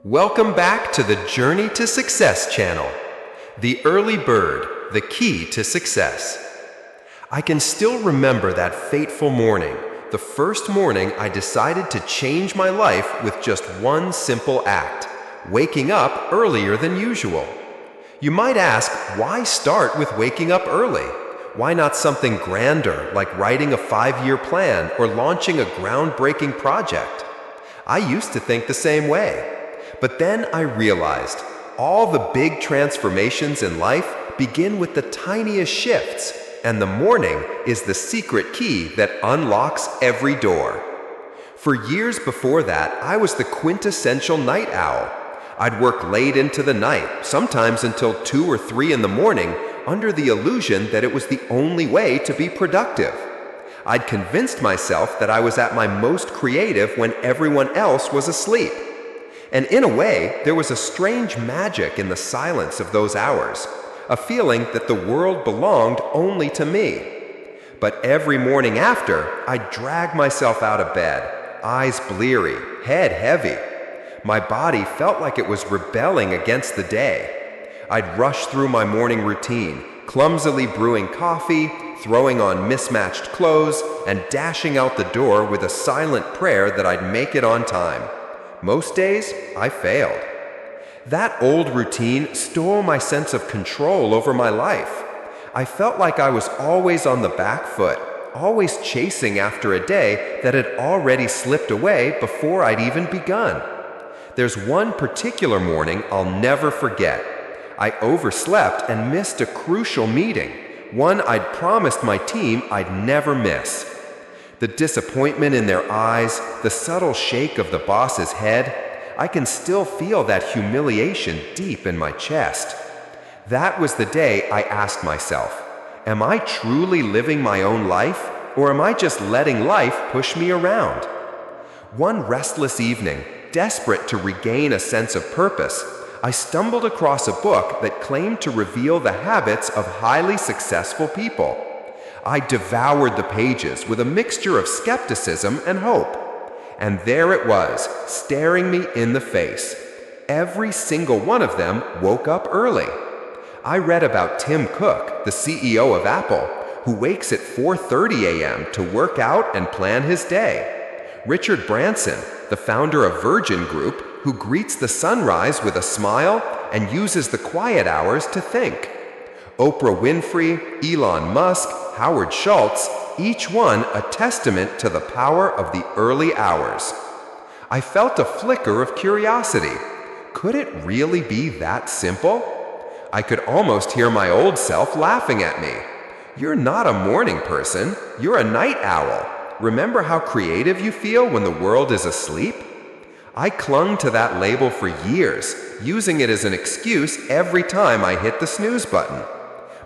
Welcome back to the Journey to Success channel. The early bird, the key to success. I can still remember that fateful morning, the first morning I decided to change my life with just one simple act, waking up earlier than usual. You might ask, why start with waking up early? Why not something grander like writing a 5-year plan or launching a groundbreaking project? I used to think the same way. But then I realized all the big transformations in life begin with the tiniest shifts, and the morning is the secret key that unlocks every door. For years before that, I was the quintessential night owl. I'd work late into the night, sometimes until 2 or 3 in the morning, under the illusion that it was the only way to be productive. I'd convinced myself that I was at my most creative when everyone else was asleep. And in a way, there was a strange magic in the silence of those hours, a feeling that the world belonged only to me. But every morning after, I'd drag myself out of bed, eyes bleary, head heavy. My body felt like it was rebelling against the day. I'd rush through my morning routine, clumsily brewing coffee, throwing on mismatched clothes, and dashing out the door with a silent prayer that I'd make it on time. Most days, I failed. That old routine stole my sense of control over my life. I felt like I was always on the back foot, always chasing after a day that had already slipped away before I'd even begun. There's one particular morning I'll never forget. I overslept and missed a crucial meeting, one I'd promised my team I'd never miss. The disappointment in their eyes, the subtle shake of the boss's head, I can still feel that humiliation deep in my chest. That was the day I asked myself, am I truly living my own life, or am I just letting life push me around? One restless evening, desperate to regain a sense of purpose, I stumbled across a book that claimed to reveal the habits of highly successful people. I devoured the pages with a mixture of skepticism and hope. And there it was, staring me in the face. Every single one of them woke up early. I read about Tim Cook, the CEO of Apple, who wakes at 4:30 a.m. to work out and plan his day. Richard Branson, the founder of Virgin Group, who greets the sunrise with a smile and uses the quiet hours to think. Oprah Winfrey, Elon Musk, Howard Schultz, each one a testament to the power of the early hours. I felt a flicker of curiosity. Could it really be that simple? I could almost hear my old self laughing at me. You're not a morning person, you're a night owl. Remember how creative you feel when the world is asleep? I clung to that label for years, using it as an excuse every time I hit the snooze button.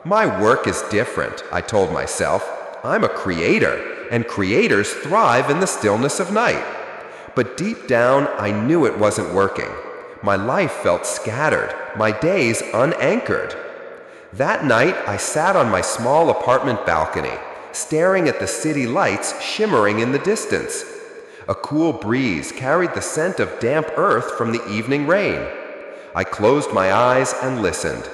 My work is different, I told myself. I'm a creator, and creators thrive in the stillness of night. But deep down, I knew it wasn't working. My life felt scattered, my days unanchored. That night, I sat on my small apartment balcony, staring at the city lights shimmering in the distance. A cool breeze carried the scent of damp earth from the evening rain. I closed my eyes and listened.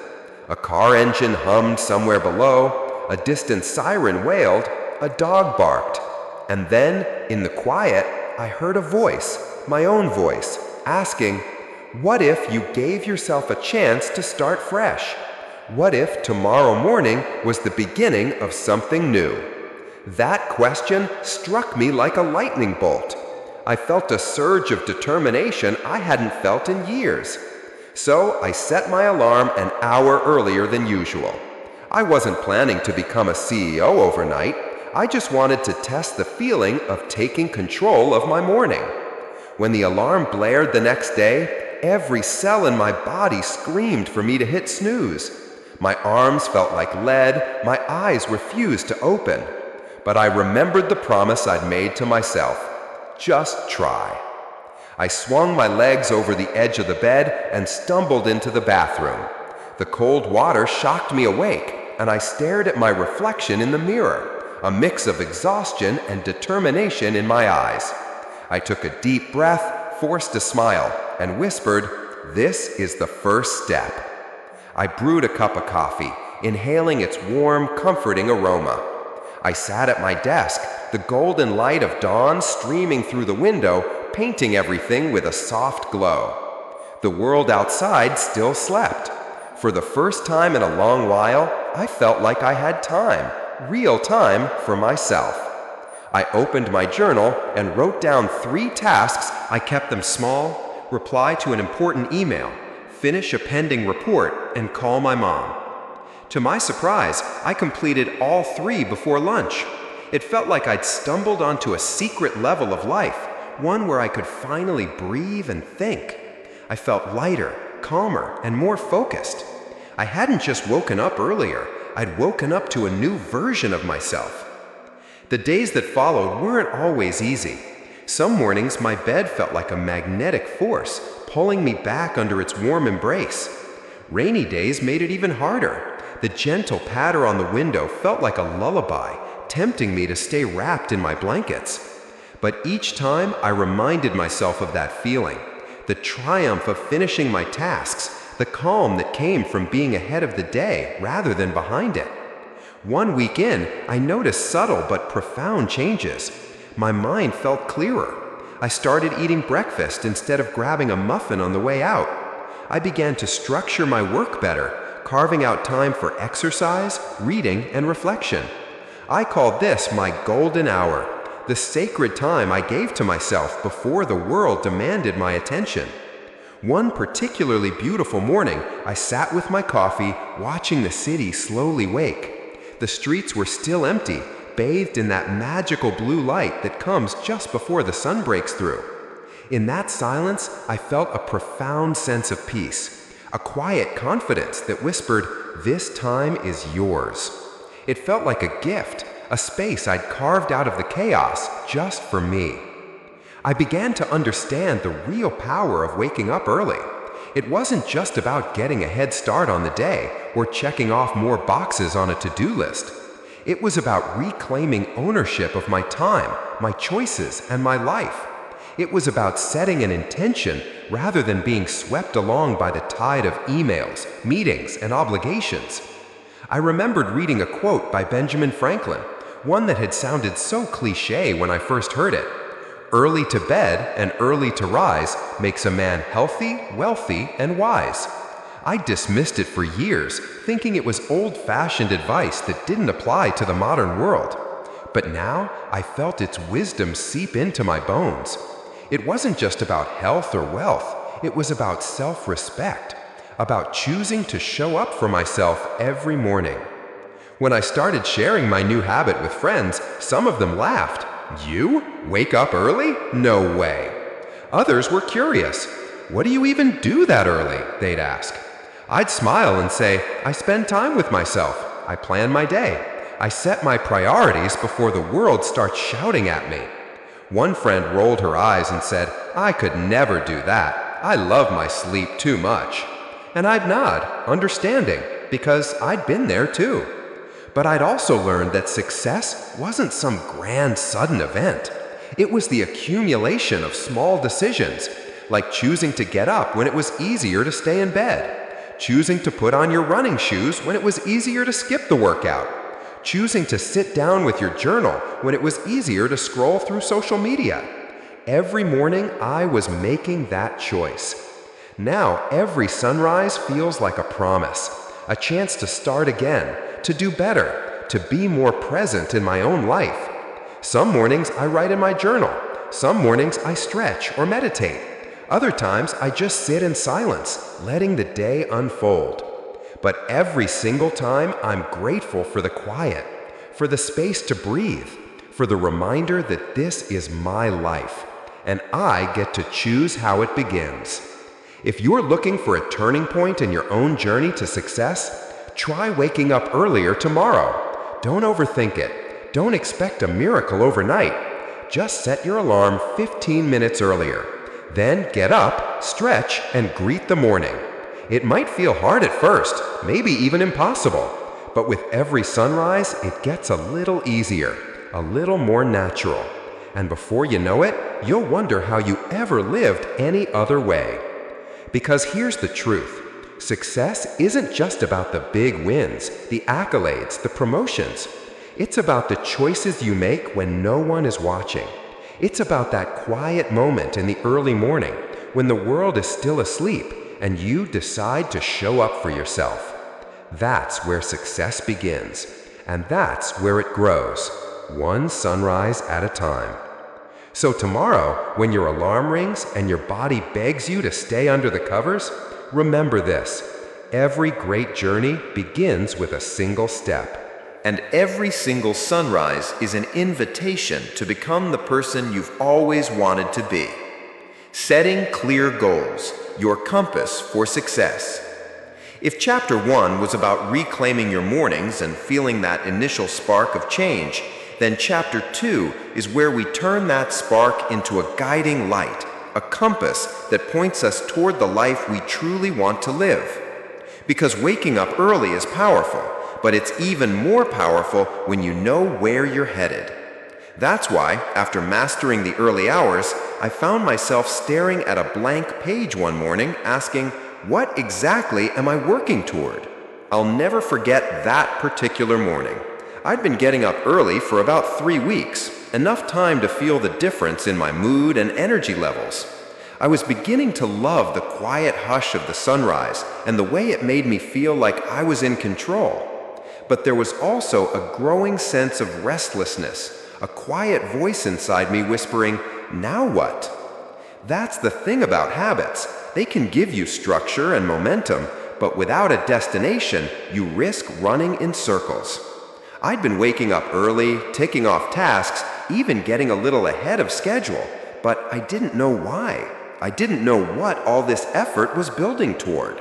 A car engine hummed somewhere below, a distant siren wailed, a dog barked. And then, in the quiet, I heard a voice, my own voice, asking, what if you gave yourself a chance to start fresh? What if tomorrow morning was the beginning of something new? That question struck me like a lightning bolt. I felt a surge of determination I hadn't felt in years. So I set my alarm an hour earlier than usual. I wasn't planning to become a CEO overnight. I just wanted to test the feeling of taking control of my morning. When the alarm blared the next day, every cell in my body screamed for me to hit snooze. My arms felt like lead, my eyes refused to open. But I remembered the promise I'd made to myself. Just try. I swung my legs over the edge of the bed and stumbled into the bathroom. The cold water shocked me awake, and I stared at my reflection in the mirror, a mix of exhaustion and determination in my eyes. I took a deep breath, forced a smile, and whispered, "This is the first step." I brewed a cup of coffee, inhaling its warm, comforting aroma. I sat at my desk, the golden light of dawn streaming through the window, painting everything with a soft glow. The world outside still slept. For the first time in a long while, I felt like I had time, real time for myself. I opened my journal and wrote down 3 tasks. I kept them small: reply to an important email, finish a pending report, and call my mom. To my surprise, I completed all 3 before lunch. It felt like I'd stumbled onto a secret level of life, one where I could finally breathe and think. I felt lighter, calmer, and more focused. I hadn't just woken up earlier, I'd woken up to a new version of myself. The days that followed weren't always easy. Some mornings my bed felt like a magnetic force, pulling me back under its warm embrace. Rainy days made it even harder. The gentle patter on the window felt like a lullaby, tempting me to stay wrapped in my blankets. But each time I reminded myself of that feeling, the triumph of finishing my tasks, the calm that came from being ahead of the day rather than behind it. One week in, I noticed subtle but profound changes. My mind felt clearer. I started eating breakfast instead of grabbing a muffin on the way out. I began to structure my work better, carving out time for exercise, reading, and reflection. I called this my golden hour, the sacred time I gave to myself before the world demanded my attention. One particularly beautiful morning, I sat with my coffee, watching the city slowly wake. The streets were still empty, bathed in that magical blue light that comes just before the sun breaks through. In that silence, I felt a profound sense of peace, a quiet confidence that whispered, "This time is yours." It felt like a gift, a space I'd carved out of the chaos just for me. I began to understand the real power of waking up early. It wasn't just about getting a head start on the day or checking off more boxes on a to-do list. It was about reclaiming ownership of my time, my choices, and my life. It was about setting an intention rather than being swept along by the tide of emails, meetings, and obligations. I remembered reading a quote by Benjamin Franklin, one that had sounded so cliché when I first heard it. "Early to bed and early to rise makes a man healthy, wealthy, and wise." I dismissed it for years, thinking it was old-fashioned advice that didn't apply to the modern world. But now I felt its wisdom seep into my bones. It wasn't just about health or wealth, it was about self-respect, about choosing to show up for myself every morning. When I started sharing my new habit with friends, some of them laughed. "You? Wake up early? No way." Others were curious. "What do you even do that early?" they'd ask. I'd smile and say, "I spend time with myself. I plan my day. I set my priorities before the world starts shouting at me." One friend rolled her eyes and said, "I could never do that. I love my sleep too much." And I'd nod, understanding, because I'd been there too. But I'd also learned that success wasn't some grand sudden event. It was the accumulation of small decisions, like choosing to get up when it was easier to stay in bed, choosing to put on your running shoes when it was easier to skip the workout, choosing to sit down with your journal when it was easier to scroll through social media. Every morning I was making that choice. Now every sunrise feels like a promise, a chance to start again, to do better, to be more present in my own life. Some mornings I write in my journal. Some mornings I stretch or meditate. Other times I just sit in silence, letting the day unfold. But every single time I'm grateful for the quiet, for the space to breathe, for the reminder that this is my life, and I get to choose how it begins. If you're looking for a turning point in your own journey to success, try waking up earlier tomorrow. Don't overthink it. Don't expect a miracle overnight. Just set your alarm 15 minutes earlier. Then get up, stretch, and greet the morning. It might feel hard at first, maybe even impossible. But with every sunrise, it gets a little easier, a little more natural. And before you know it, you'll wonder how you ever lived any other way. Because here's the truth. Success isn't just about the big wins, the accolades, the promotions. It's about the choices you make when no one is watching. It's about that quiet moment in the early morning when the world is still asleep and you decide to show up for yourself. That's where success begins, and that's where it grows, one sunrise at a time. So tomorrow, when your alarm rings and your body begs you to stay under the covers, remember this: every great journey begins with a single step. And every single sunrise is an invitation to become the person you've always wanted to be. Setting clear goals, your compass for success. If Chapter 1 was about reclaiming your mornings and feeling that initial spark of change, then Chapter 2 is where we turn that spark into a guiding light, a compass that points us toward the life we truly want to live. Because waking up early is powerful, but it's even more powerful when you know where you're headed. That's why, after mastering the early hours, I found myself staring at a blank page one morning, asking, what exactly am I working toward? I'll never forget that particular morning. I'd been getting up early for about 3 weeks, enough time to feel the difference in my mood and energy levels. I was beginning to love the quiet hush of the sunrise and the way it made me feel like I was in control. But there was also a growing sense of restlessness, a quiet voice inside me whispering, now what? That's the thing about habits. They can give you structure and momentum, but without a destination, you risk running in circles. I'd been waking up early, ticking off tasks, even getting a little ahead of schedule, but I didn't know why. I didn't know what all this effort was building toward.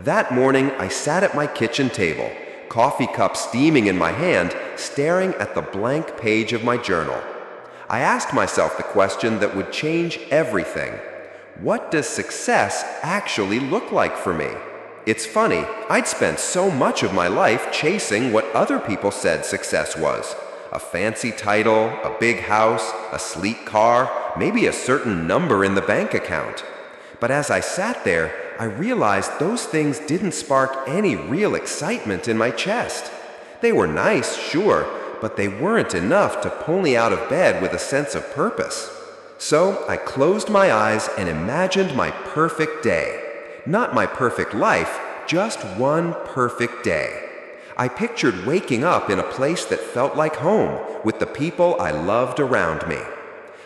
That morning, I sat at my kitchen table, coffee cup steaming in my hand, staring at the blank page of my journal. I asked myself the question that would change everything. What does success actually look like for me? It's funny, I'd spent so much of my life chasing what other people said success was. A fancy title, a big house, a sleek car, maybe a certain number in the bank account. But as I sat there, I realized those things didn't spark any real excitement in my chest. They were nice, sure, but they weren't enough to pull me out of bed with a sense of purpose. So I closed my eyes and imagined my perfect day. Not my perfect life, just one perfect day. I pictured waking up in a place that felt like home, with the people I loved around me.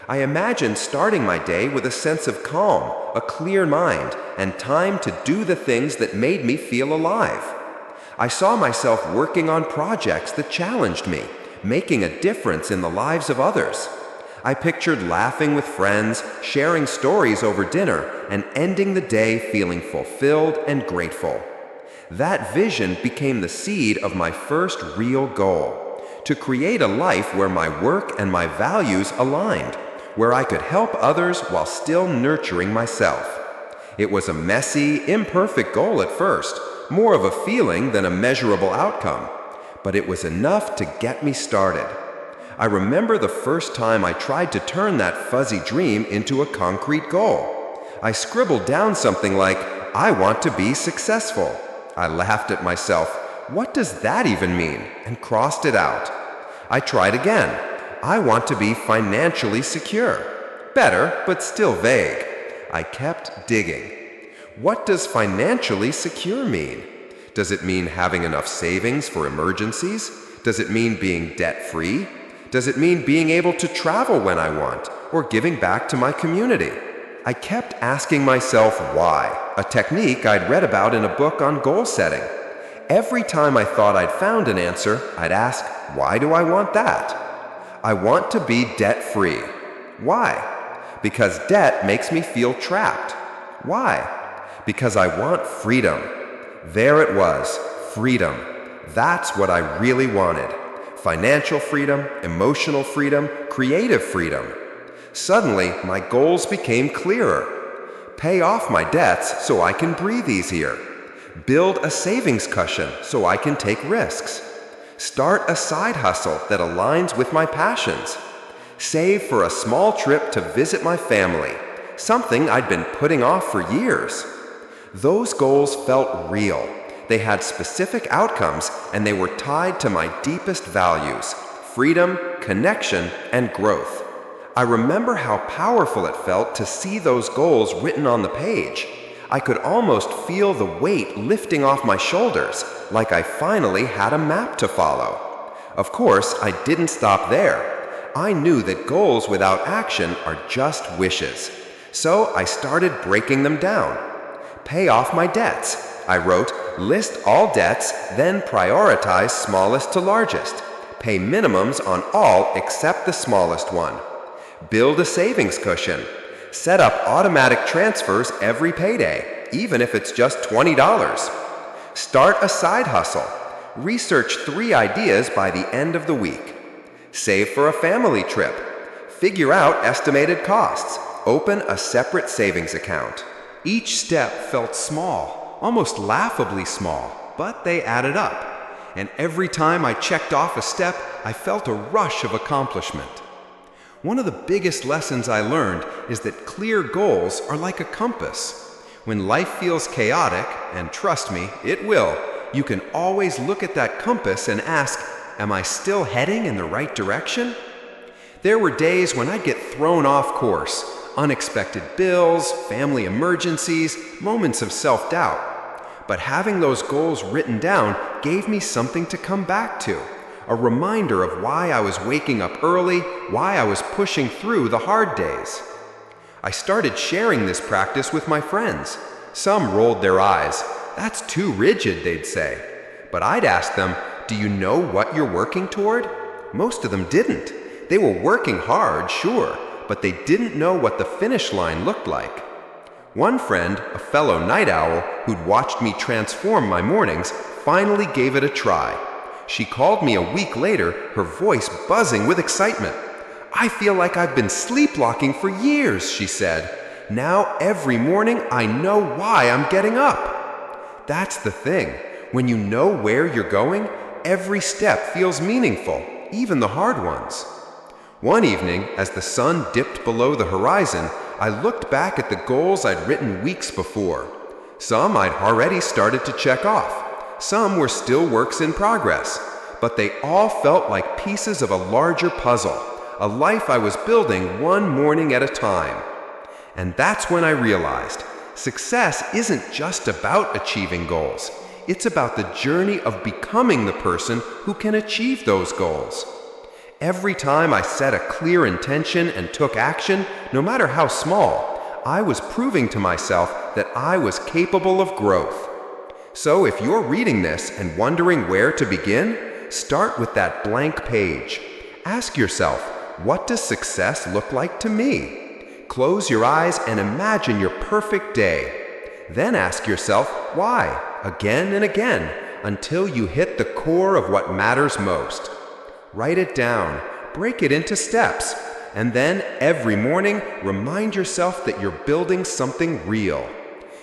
I imagined starting my day with a sense of calm, a clear mind, and time to do the things that made me feel alive. I saw myself working on projects that challenged me, making a difference in the lives of others. I pictured laughing with friends, sharing stories over dinner, and ending the day feeling fulfilled and grateful. That vision became the seed of my first real goal: to create a life where my work and my values aligned, where I could help others while still nurturing myself. It was a messy, imperfect goal at first, more of a feeling than a measurable outcome, but it was enough to get me started. I remember the first time I tried to turn that fuzzy dream into a concrete goal. I scribbled down something like, "I want to be successful." I laughed at myself. What does that even mean? And crossed it out. I tried again. I want to be financially secure. Better, but still vague. I kept digging. What does financially secure mean? Does it mean having enough savings for emergencies? Does it mean being debt-free? Does it mean being able to travel when I want, or giving back to my community? I kept asking myself why, a technique I'd read about in a book on goal setting. Every time I thought I'd found an answer, I'd ask, why do I want that? I want to be debt-free. Why? Because debt makes me feel trapped. Why? Because I want freedom. There it was, freedom. That's what I really wanted. Financial freedom, emotional freedom, creative freedom. Suddenly, my goals became clearer. Pay off my debts so I can breathe easier. Build a savings cushion so I can take risks. Start a side hustle that aligns with my passions. Save for a small trip to visit my family, something I'd been putting off for years. Those goals felt real. They had specific outcomes, and they were tied to my deepest values: freedom, connection, and growth. I remember how powerful it felt to see those goals written on the page. I could almost feel the weight lifting off my shoulders, like I finally had a map to follow. Of course, I didn't stop there. I knew that goals without action are just wishes. So I started breaking them down. Pay off my debts. I wrote, list all debts, then prioritize smallest to largest. Pay minimums on all except the smallest one. Build a savings cushion. Set up automatic transfers every payday, even if it's just $20. Start a side hustle. Research 3 ideas by the end of the week. Save for a family trip. Figure out estimated costs. Open a separate savings account. Each step felt small, almost laughably small, but they added up. And every time I checked off a step, I felt a rush of accomplishment. One of the biggest lessons I learned is that clear goals are like a compass. When life feels chaotic, and trust me, it will, you can always look at that compass and ask, am I still heading in the right direction? There were days when I'd get thrown off course, unexpected bills, family emergencies, moments of self-doubt. But having those goals written down gave me something to come back to. A reminder of why I was waking up early, why I was pushing through the hard days. I started sharing this practice with my friends. Some rolled their eyes. That's too rigid, they'd say. But I'd ask them, do you know what you're working toward? Most of them didn't. They were working hard, sure, but they didn't know what the finish line looked like. One friend, a fellow night owl who'd watched me transform my mornings, finally gave it a try. She called me a week later, her voice buzzing with excitement. I feel like I've been sleepwalking for years, she said. Now every morning I know why I'm getting up. That's the thing. When you know where you're going, every step feels meaningful, even the hard ones. One evening, as the sun dipped below the horizon, I looked back at the goals I'd written weeks before. Some I'd already started to check off. Some were still works in progress, but they all felt like pieces of a larger puzzle, a life I was building one morning at a time. And that's when I realized success isn't just about achieving goals. It's about the journey of becoming the person who can achieve those goals. Every time I set a clear intention and took action, no matter how small, I was proving to myself that I was capable of growth. So if you're reading this and wondering where to begin, start with that blank page. Ask yourself, what does success look like to me? Close your eyes and imagine your perfect day. Then ask yourself, why? Again and again, until you hit the core of what matters most. Write it down, break it into steps, and then every morning, remind yourself that you're building something real.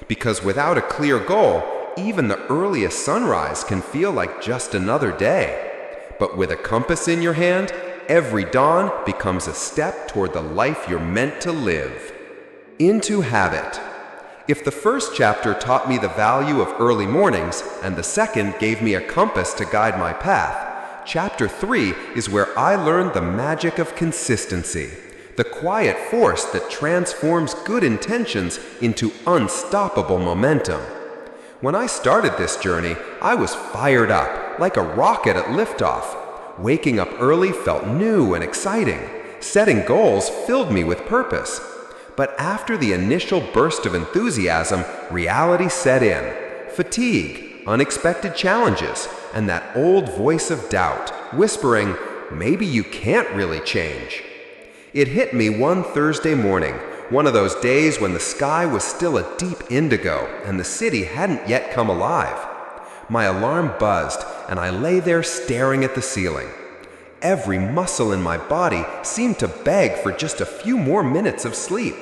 Because without a clear goal, even the earliest sunrise can feel like just another day. But with a compass in your hand, every dawn becomes a step toward the life you're meant to live. Into habit. If the first chapter taught me the value of early mornings, and the second gave me a compass to guide my path, chapter 3 is where I learned the magic of consistency, the quiet force that transforms good intentions into unstoppable momentum. When I started this journey, I was fired up, like a rocket at liftoff. Waking up early felt new and exciting. Setting goals filled me with purpose. But after the initial burst of enthusiasm, reality set in. Fatigue, unexpected challenges, and that old voice of doubt, whispering, maybe you can't really change. It hit me one Thursday morning, one of those days when the sky was still a deep indigo and the city hadn't yet come alive. My alarm buzzed, and I lay there staring at the ceiling. Every muscle in my body seemed to beg for just a few more minutes of sleep.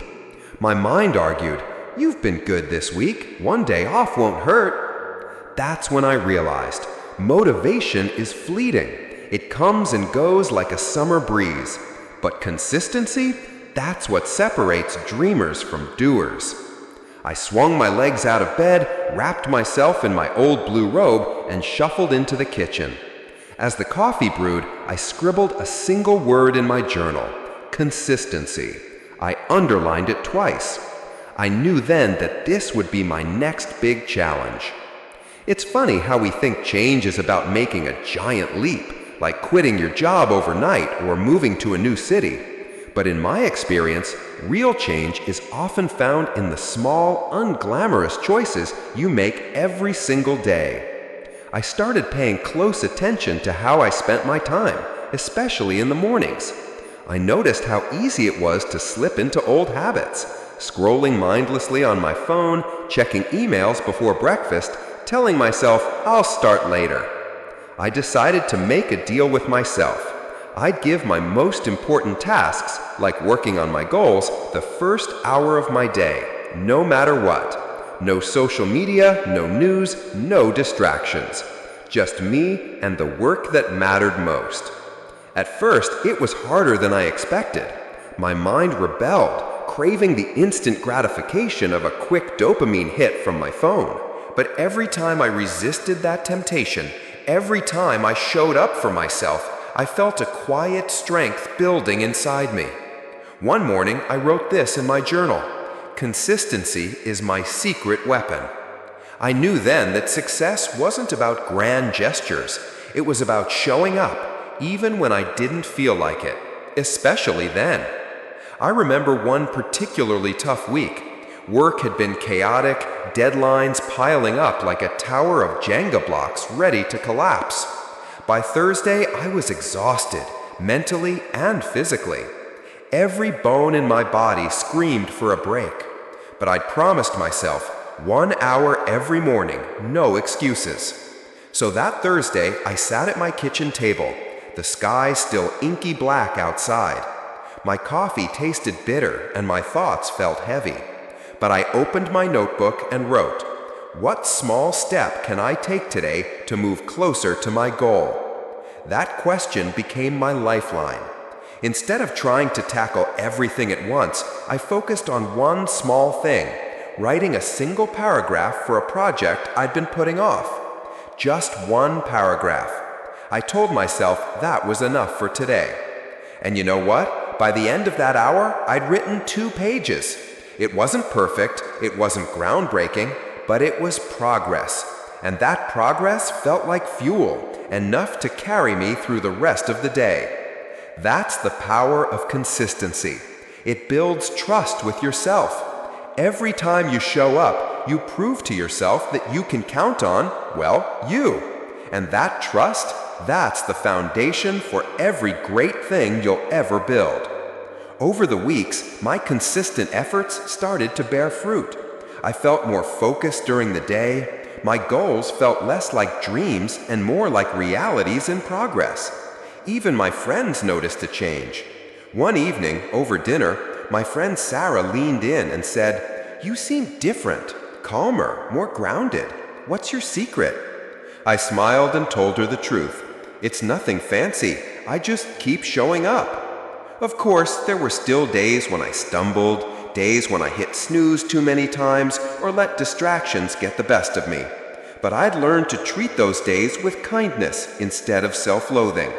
My mind argued, "You've been good this week. One day off won't hurt." That's when I realized motivation is fleeting. It comes and goes like a summer breeze. But consistency? That's what separates dreamers from doers. I swung my legs out of bed, wrapped myself in my old blue robe, and shuffled into the kitchen. As the coffee brewed, I scribbled a single word in my journal: consistency. I underlined it twice. I knew then that this would be my next big challenge. It's funny how we think change is about making a giant leap, like quitting your job overnight or moving to a new city. But in my experience, real change is often found in the small, unglamorous choices you make every single day. I started paying close attention to how I spent my time, especially in the mornings. I noticed how easy it was to slip into old habits, scrolling mindlessly on my phone, checking emails before breakfast, telling myself I'll start later. I decided to make a deal with myself. I'd give my most important tasks, like working on my goals, the first hour of my day, no matter what. No social media, no news, no distractions. Just me and the work that mattered most. At first, it was harder than I expected. My mind rebelled, craving the instant gratification of a quick dopamine hit from my phone. But every time I resisted that temptation, every time I showed up for myself, I felt a quiet strength building inside me. One morning, I wrote this in my journal: consistency is my secret weapon. I knew then that success wasn't about grand gestures. It was about showing up, even when I didn't feel like it, especially then. I remember one particularly tough week. Work had been chaotic, deadlines piling up like a tower of Jenga blocks ready to collapse. By Thursday, I was exhausted, mentally and physically. Every bone in my body screamed for a break. But I'd promised myself 1 hour every morning, no excuses. So that Thursday, I sat at my kitchen table, the sky still inky black outside. My coffee tasted bitter and my thoughts felt heavy. But I opened my notebook and wrote, "What small step can I take today to move closer to my goal?" That question became my lifeline. Instead of trying to tackle everything at once, I focused on one small thing, writing a single paragraph for a project I'd been putting off. Just one paragraph. I told myself that was enough for today. And you know what? By the end of that hour, I'd written 2 pages. It wasn't perfect, it wasn't groundbreaking, but it was progress. And that progress felt like fuel, enough to carry me through the rest of the day. That's the power of consistency. It builds trust with yourself. Every time you show up, you prove to yourself that you can count on, well, you. And that trust, that's the foundation for every great thing you'll ever build. Over the weeks, my consistent efforts started to bear fruit. I felt more focused during the day. My goals felt less like dreams and more like realities in progress. Even my friends noticed a change. One evening, over dinner, my friend Sarah leaned in and said, "You seem different, calmer, more grounded. What's your secret?" I smiled and told her the truth. "It's nothing fancy. I just keep showing up." Of course, there were still days when I stumbled, days when I hit snooze too many times or let distractions get the best of me. But I'd learned to treat those days with kindness instead of self-loathing.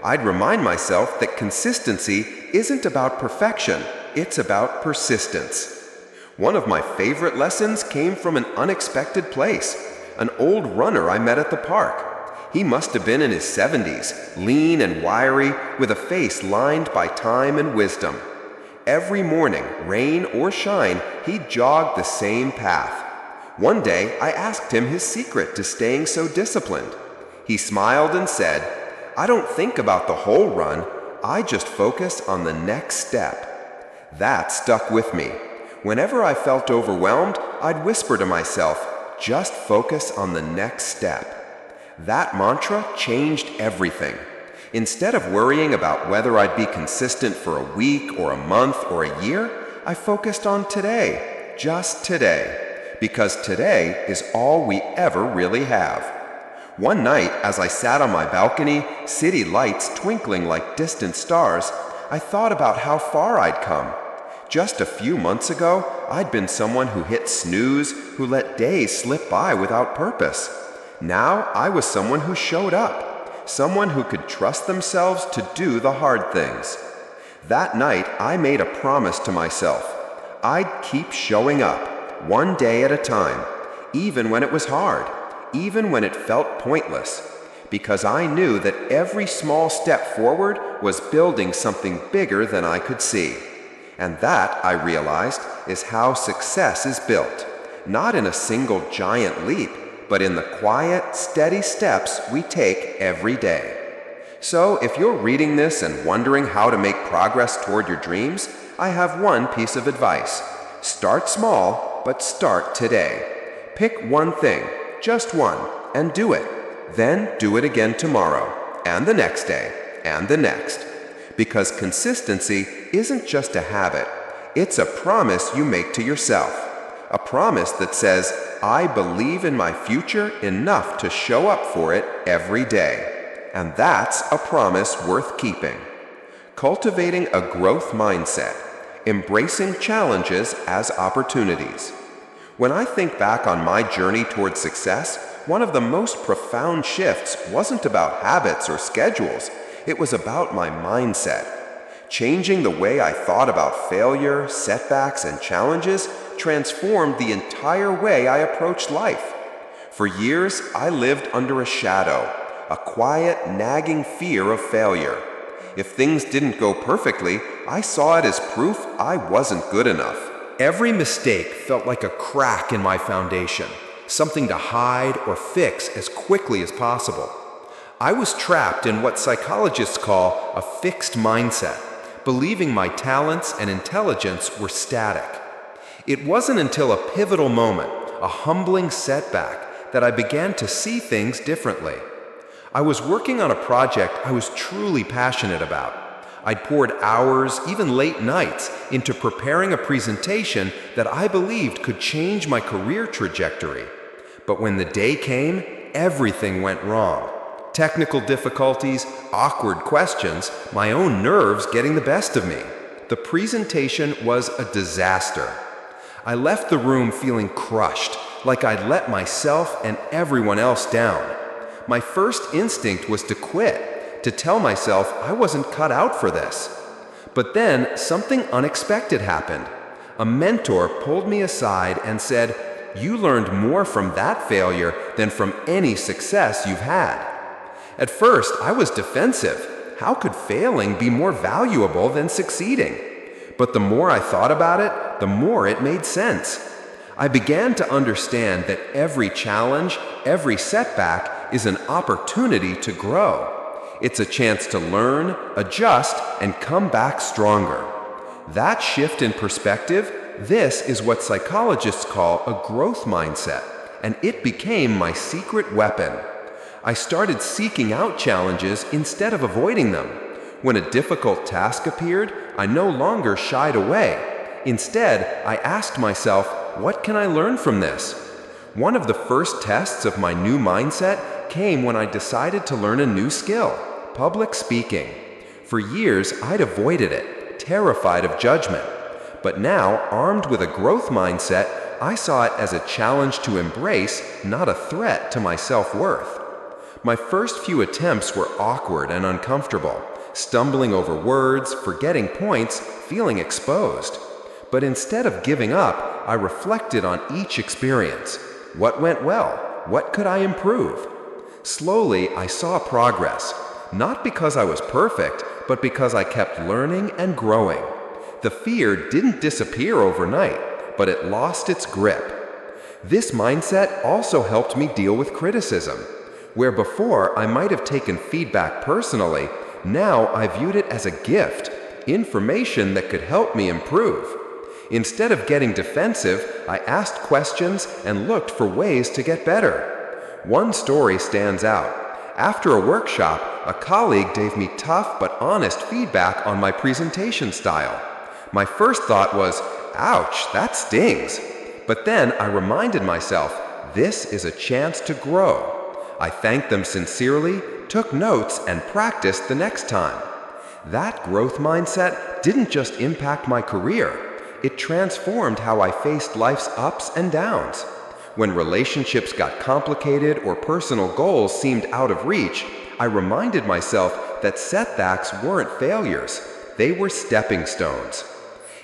I'd remind myself that consistency isn't about perfection, it's about persistence. One of my favorite lessons came from an unexpected place, an old runner I met at the park. He must have been in his 70s, lean and wiry, with a face lined by time and wisdom. Every morning, rain or shine, he jogged the same path. One day, I asked him his secret to staying so disciplined. He smiled and said, "I don't think about the whole run, I just focus on the next step." That stuck with me. Whenever I felt overwhelmed, I'd whisper to myself, "Just focus on the next step." That mantra changed everything. Instead of worrying about whether I'd be consistent for a week or a month or a year, I focused on today, just today, because today is all we ever really have. One night, as I sat on my balcony, city lights twinkling like distant stars, I thought about how far I'd come. Just a few months ago, I'd been someone who hit snooze, who let days slip by without purpose. Now I was someone who showed up, someone who could trust themselves to do the hard things. That night, I made a promise to myself. I'd keep showing up, one day at a time, even when it was hard, even when it felt pointless, because I knew that every small step forward was building something bigger than I could see. And that, I realized, is how success is built, not in a single giant leap, but in the quiet, steady steps we take every day. So if you're reading this and wondering how to make progress toward your dreams, I have one piece of advice. Start small, but start today. Pick one thing, just one, and do it. Then do it again tomorrow, and the next day, and the next. Because consistency isn't just a habit, it's a promise you make to yourself. A promise that says, I believe in my future enough to show up for it every day. And that's a promise worth keeping. Cultivating a growth mindset, embracing challenges as opportunities. When I think back on my journey toward success, one of the most profound shifts wasn't about habits or schedules. It was about my mindset. Changing the way I thought about failure, setbacks, and challenges transformed the entire way I approached life. For years, I lived under a shadow, a quiet, nagging fear of failure. If things didn't go perfectly, I saw it as proof I wasn't good enough. Every mistake felt like a crack in my foundation, something to hide or fix as quickly as possible. I was trapped in what psychologists call a fixed mindset, believing my talents and intelligence were static. It wasn't until a pivotal moment, a humbling setback, that I began to see things differently. I was working on a project I was truly passionate about. I'd poured hours, even late nights, into preparing a presentation that I believed could change my career trajectory. But when the day came, everything went wrong. Technical difficulties, awkward questions, my own nerves getting the best of me. The presentation was a disaster. I left the room feeling crushed, like I'd let myself and everyone else down. My first instinct was to quit, to tell myself I wasn't cut out for this. But then something unexpected happened. A mentor pulled me aside and said, "You learned more from that failure than from any success you've had." At first, I was defensive. How could failing be more valuable than succeeding? But the more I thought about it, the more it made sense. I began to understand that every challenge, every setback is an opportunity to grow. It's a chance to learn, adjust, and come back stronger. That shift in perspective, this is what psychologists call a growth mindset, and it became my secret weapon. I started seeking out challenges instead of avoiding them. When a difficult task appeared, I no longer shied away. Instead, I asked myself, what can I learn from this? One of the first tests of my new mindset came when I decided to learn a new skill, public speaking. For years, I'd avoided it, terrified of judgment. But now, armed with a growth mindset, I saw it as a challenge to embrace, not a threat to my self-worth. My first few attempts were awkward and uncomfortable, stumbling over words, forgetting points, feeling exposed. But instead of giving up, I reflected on each experience. What went well? What could I improve? Slowly, I saw progress, not because I was perfect, but because I kept learning and growing. The fear didn't disappear overnight, but it lost its grip. This mindset also helped me deal with criticism. Where before I might have taken feedback personally, now I viewed it as a gift, information that could help me improve. Instead of getting defensive, I asked questions and looked for ways to get better. One story stands out. After a workshop, a colleague gave me tough but honest feedback on my presentation style. My first thought was, ouch, that stings. But then I reminded myself, this is a chance to grow. I thanked them sincerely, took notes, and practiced the next time. That growth mindset didn't just impact my career, it transformed how I faced life's ups and downs. When relationships got complicated or personal goals seemed out of reach, I reminded myself that setbacks weren't failures, they were stepping stones.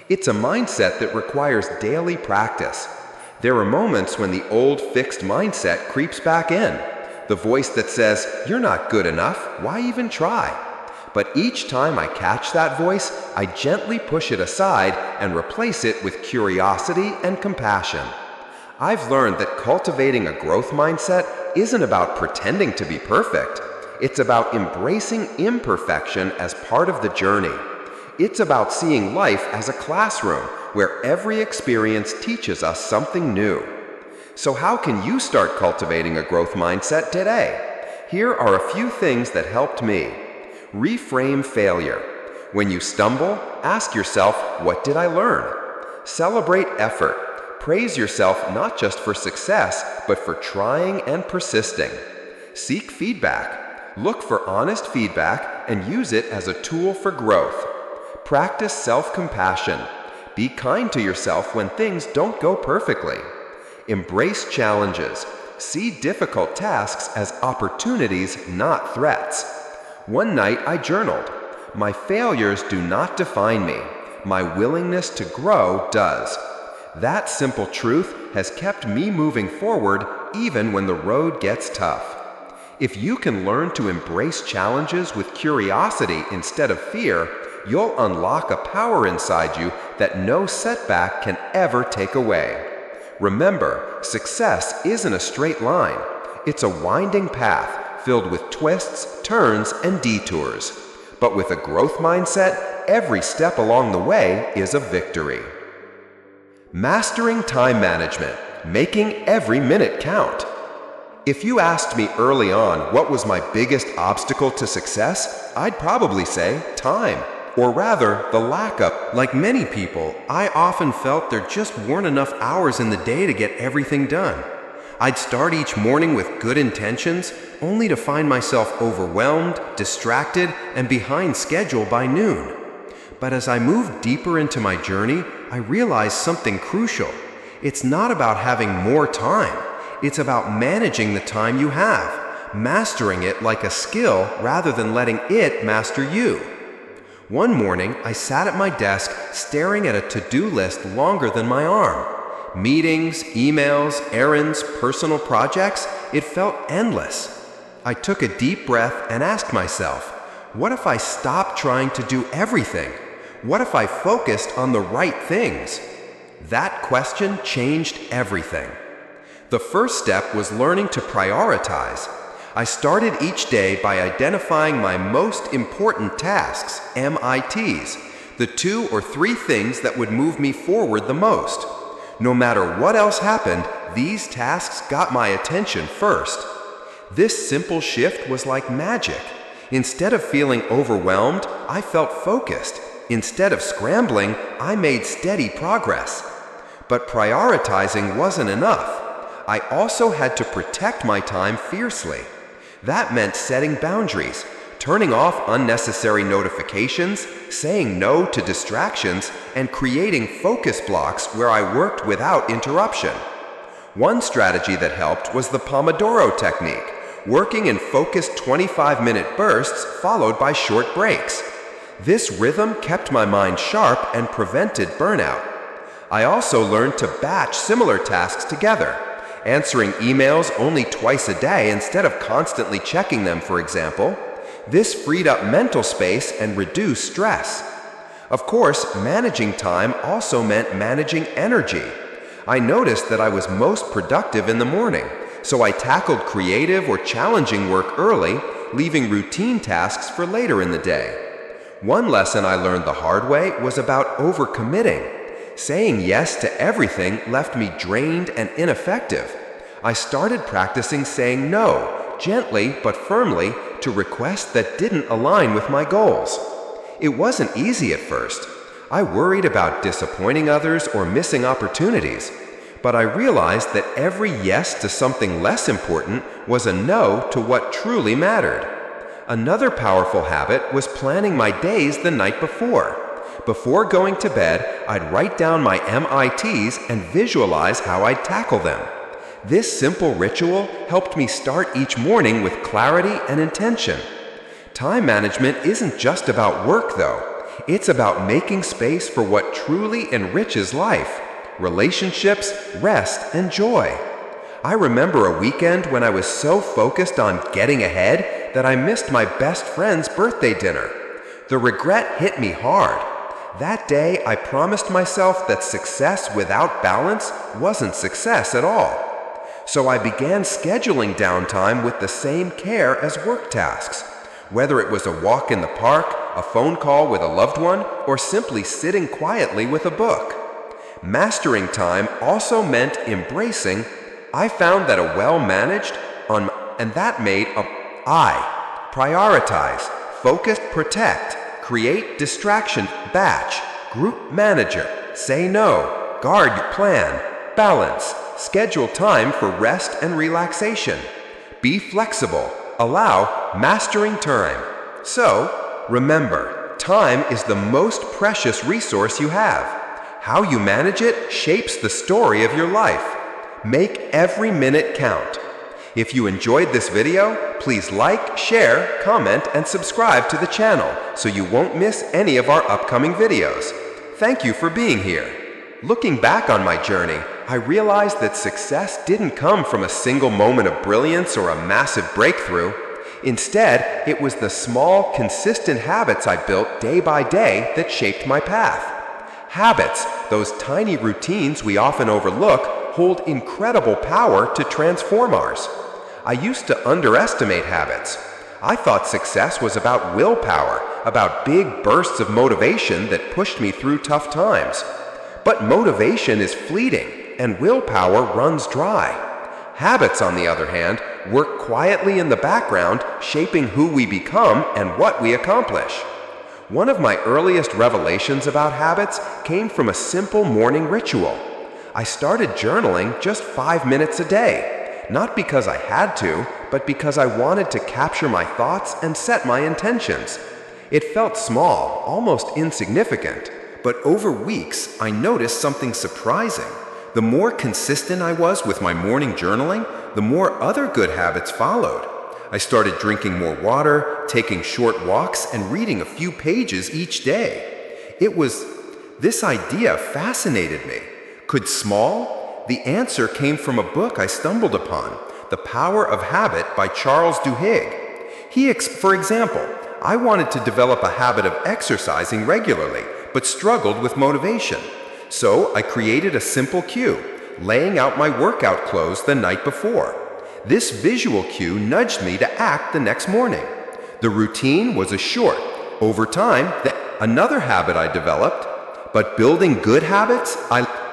It's a mindset that requires daily practice. There are moments when the old fixed mindset creeps back in. The voice that says, "You're not good enough, why even try?" But each time I catch that voice, I gently push it aside and replace it with curiosity and compassion. I've learned that cultivating a growth mindset isn't about pretending to be perfect. It's about embracing imperfection as part of the journey. It's about seeing life as a classroom where every experience teaches us something new. So how can you start cultivating a growth mindset today? Here are a few things that helped me. Reframe failure. When you stumble, ask yourself, what did I learn? Celebrate effort. Praise yourself not just for success, but for trying and persisting. Seek feedback. Look for honest feedback and use it as a tool for growth. Practice self-compassion. Be kind to yourself when things don't go perfectly. Embrace challenges. See difficult tasks as opportunities, not threats. One night I journaled. My failures do not define me. My willingness to grow does. That simple truth has kept me moving forward even when the road gets tough. If you can learn to embrace challenges with curiosity instead of fear, you'll unlock a power inside you that no setback can ever take away. Remember, success isn't a straight line. It's a winding path filled with twists, turns, and detours. But with a growth mindset, every step along the way is a victory. Mastering time management, making every minute count. If you asked me early on what was my biggest obstacle to success, I'd probably say time, or rather, the lack of. Like many people, I often felt there just weren't enough hours in the day to get everything done. I'd start each morning with good intentions, only to find myself overwhelmed, distracted, and behind schedule by noon. But as I moved deeper into my journey, I realized something crucial. It's not about having more time. It's about managing the time you have, mastering it like a skill rather than letting it master you. One morning, I sat at my desk staring at a to-do list longer than my arm. Meetings, emails, errands, personal projects, it felt endless. I took a deep breath and asked myself, what if I stopped trying to do everything? What if I focused on the right things? That question changed everything. The first step was learning to prioritize. I started each day by identifying my most important tasks, MITs, the 2 or 3 things that would move me forward the most. No matter what else happened, these tasks got my attention first. This simple shift was like magic. Instead of feeling overwhelmed, I felt focused. Instead of scrambling, I made steady progress. But prioritizing wasn't enough. I also had to protect my time fiercely. That meant setting boundaries, turning off unnecessary notifications, saying no to distractions, and creating focus blocks where I worked without interruption. One strategy that helped was the Pomodoro technique, working in focused 25-minute bursts followed by short breaks. This rhythm kept my mind sharp and prevented burnout. I also learned to batch similar tasks together, answering emails only twice a day instead of constantly checking them, for example. This freed up mental space and reduced stress. Of course, managing time also meant managing energy. I noticed that I was most productive in the morning, so I tackled creative or challenging work early, leaving routine tasks for later in the day. One lesson I learned the hard way was about overcommitting. Saying yes to everything left me drained and ineffective. I started practicing saying no, gently but firmly, to requests that didn't align with my goals. It wasn't easy at first. I worried about disappointing others or missing opportunities, but I realized that every yes to something less important was a no to what truly mattered. Another powerful habit was planning my days the night before. Before going to bed, I'd write down my MITs and visualize how I'd tackle them. This simple ritual helped me start each morning with clarity and intention. Time management isn't just about work, though. It's about making space for what truly enriches life: relationships, rest, and joy. I remember a weekend when I was so focused on getting ahead that I missed my best friend's birthday dinner. The regret hit me hard. That day, I promised myself that success without balance wasn't success at all. So I began scheduling downtime with the same care as work tasks. Whether it was a walk in the park, a phone call with a loved one, or simply sitting quietly with a book. Mastering time also meant embracing. I found that a well-managed, and that made prioritize, focus, protect, create, distraction, batch, group, manager, say no, guard, plan, balance, schedule time for rest and relaxation, be flexible, allow, mastering time. So, remember, time is the most precious resource you have. How you manage it shapes the story of your life. Make every minute count. If you enjoyed this video, please like, share, comment, and subscribe to the channel so you won't miss any of our upcoming videos. Thank you for being here. Looking back on my journey, I realized that success didn't come from a single moment of brilliance or a massive breakthrough. Instead, it was the small, consistent habits I built day by day that shaped my path. Habits, those tiny routines we often overlook, hold incredible power to transform ours. I used to underestimate habits. I thought success was about willpower, about big bursts of motivation that pushed me through tough times. But motivation is fleeting, and willpower runs dry. Habits, on the other hand, work quietly in the background, shaping who we become and what we accomplish. One of my earliest revelations about habits came from a simple morning ritual. I started journaling just 5 minutes a day, not because I had to, but because I wanted to capture my thoughts and set my intentions. It felt small, almost insignificant, but over weeks I noticed something surprising. The more consistent I was with my morning journaling, the more other good habits followed. I started drinking more water, taking short walks, and reading a few pages each day. This idea fascinated me. Could small? The answer came from a book I stumbled upon, The Power of Habit by Charles Duhigg. For example, I wanted to develop a habit of exercising regularly, but struggled with motivation. So I created a simple cue, laying out my workout clothes the night before. This visual cue nudged me to act the next morning. The routine was a short. Over time, another habit I developed. But building good habits,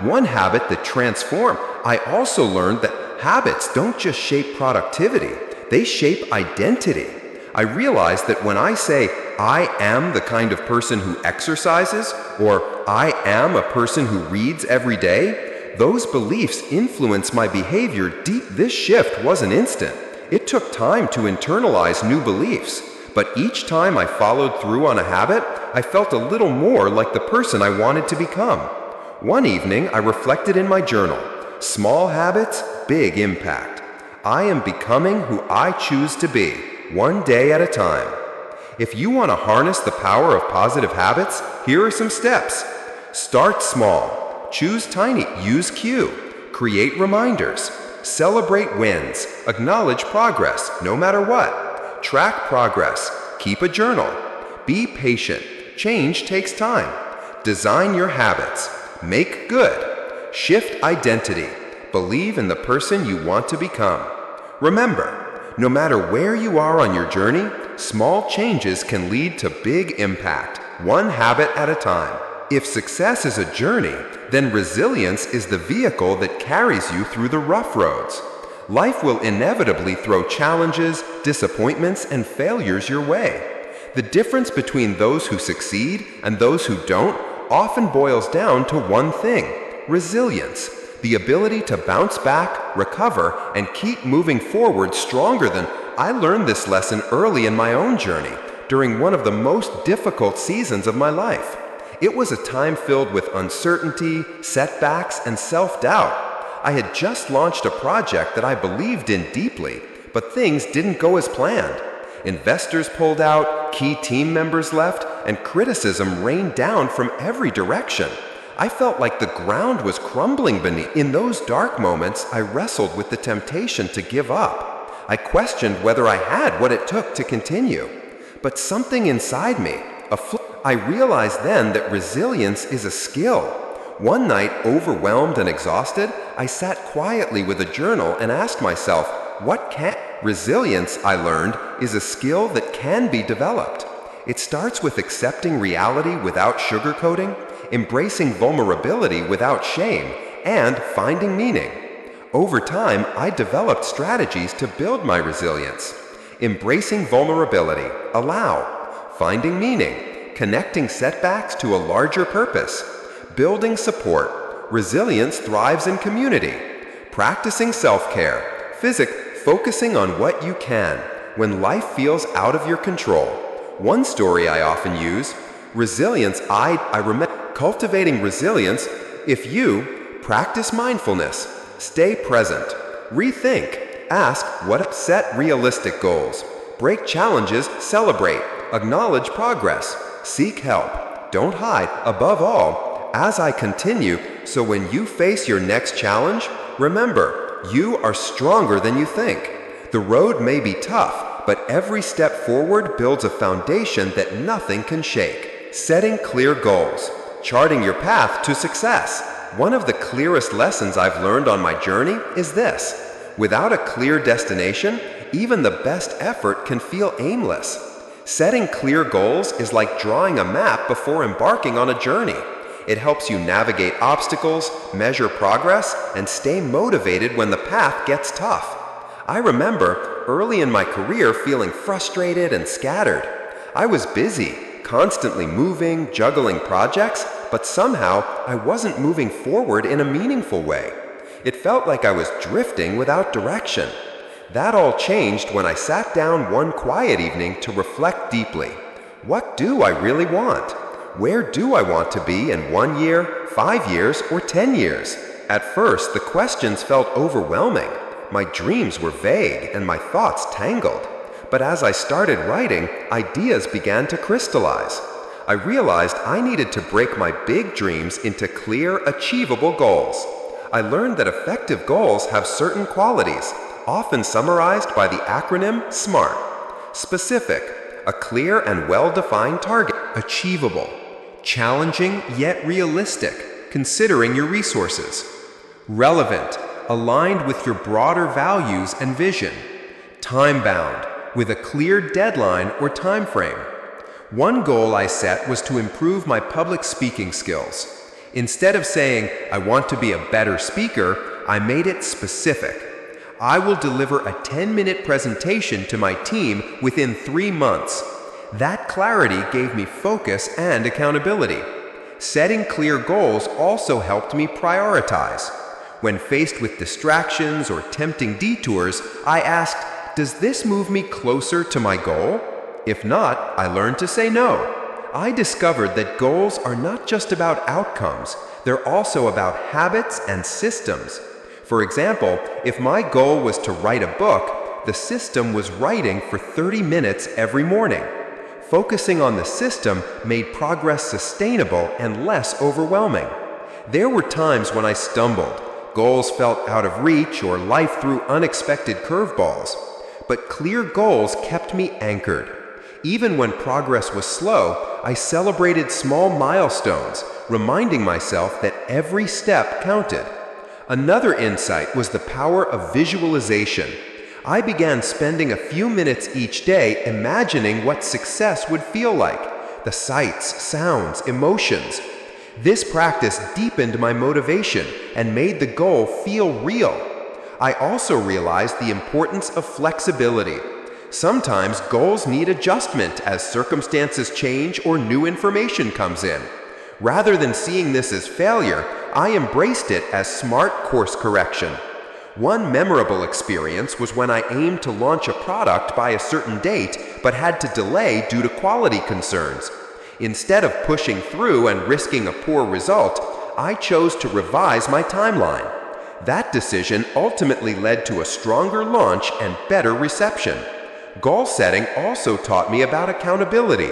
one habit that transformed. I also learned that habits don't just shape productivity, they shape identity. I realized that when I say, I am the kind of person who exercises, or I am a person who reads every day, those beliefs influence my behavior deep. This shift wasn't instant. It took time to internalize new beliefs. But each time I followed through on a habit, I felt a little more like the person I wanted to become. One evening, I reflected in my journal, small habits, big impact. I am becoming who I choose to be, one day at a time. If you want to harness the power of positive habits, here are some steps. Start small. Choose tiny. Use cue. Create reminders. Celebrate wins. Acknowledge progress, no matter what. Track progress. Keep a journal. Be patient. Change takes time. Design your habits. Make good. Shift identity. Believe in the person you want to become. Remember, no matter where you are on your journey, small changes can lead to big impact, one habit at a time. If success is a journey, then resilience is the vehicle that carries you through the rough roads. Life will inevitably throw challenges, disappointments, and failures your way. The difference between those who succeed and those who don't often boils down to one thing: resilience, the ability to bounce back, recover, and keep moving forward stronger than I learned this lesson early in my own journey, during one of the most difficult seasons of my life. It was a time filled with uncertainty, setbacks, and self-doubt. I had just launched a project that I believed in deeply, but things didn't go as planned. Investors pulled out, key team members left, and criticism rained down from every direction. I felt like the ground was crumbling beneath. In those dark moments, I wrestled with the temptation to give up. I questioned whether I had what it took to continue. But something inside me, I realized then that resilience is a skill. One night, overwhelmed and exhausted, I sat quietly with a journal and asked myself, Resilience, I learned, is a skill that can be developed. It starts with accepting reality without sugarcoating, embracing vulnerability without shame, and finding meaning. Over time, I developed strategies to build my resilience. Embracing vulnerability, allow. Finding meaning, connecting setbacks to a larger purpose. Building support, resilience thrives in community. Practicing self-care, focusing on what you can when life feels out of your control. One story I often use, resilience, I remember cultivating resilience. If you practice mindfulness, stay present, rethink, ask set realistic goals, break challenges, celebrate, acknowledge progress, seek help, don't hide, above all, as I continue, so when you face your next challenge, remember, you are stronger than you think. The road may be tough, but every step forward builds a foundation that nothing can shake. Setting clear goals, charting your path to success. One of the clearest lessons I've learned on my journey is this: without a clear destination, even the best effort can feel aimless. Setting clear goals is like drawing a map before embarking on a journey. It helps you navigate obstacles, measure progress, and stay motivated when the path gets tough. I remember early in my career feeling frustrated and scattered. I was busy, constantly moving, juggling projects, but somehow I wasn't moving forward in a meaningful way. It felt like I was drifting without direction. That all changed when I sat down one quiet evening to reflect deeply. What do I really want? Where do I want to be in 1 year, 5 years, or 10 years? At first, the questions felt overwhelming. My dreams were vague and my thoughts tangled. But as I started writing, ideas began to crystallize. I realized I needed to break my big dreams into clear, achievable goals. I learned that effective goals have certain qualities, often summarized by the acronym SMART. Specific, a clear and well-defined target. Achievable, challenging yet realistic, considering your resources. Relevant, aligned with your broader values and vision. Time-bound, with a clear deadline or time frame. One goal I set was to improve my public speaking skills. Instead of saying, I want to be a better speaker, I made it specific. I will deliver a 10-minute presentation to my team within 3 months. That clarity gave me focus and accountability. Setting clear goals also helped me prioritize. When faced with distractions or tempting detours, I asked, does this move me closer to my goal? If not, I learned to say no. I discovered that goals are not just about outcomes, they're also about habits and systems. For example, if my goal was to write a book, the system was writing for 30 minutes every morning. Focusing on the system made progress sustainable and less overwhelming. There were times when I stumbled. Goals felt out of reach or life threw unexpected curveballs. But clear goals kept me anchored. Even when progress was slow, I celebrated small milestones, reminding myself that every step counted. Another insight was the power of visualization. I began spending a few minutes each day imagining what success would feel like, the sights, sounds, emotions. This practice deepened my motivation and made the goal feel real. I also realized the importance of flexibility. Sometimes goals need adjustment as circumstances change or new information comes in. Rather than seeing this as failure, I embraced it as smart course correction. One memorable experience was when I aimed to launch a product by a certain date but had to delay due to quality concerns. Instead of pushing through and risking a poor result, I chose to revise my timeline. That decision ultimately led to a stronger launch and better reception. Goal setting also taught me about accountability.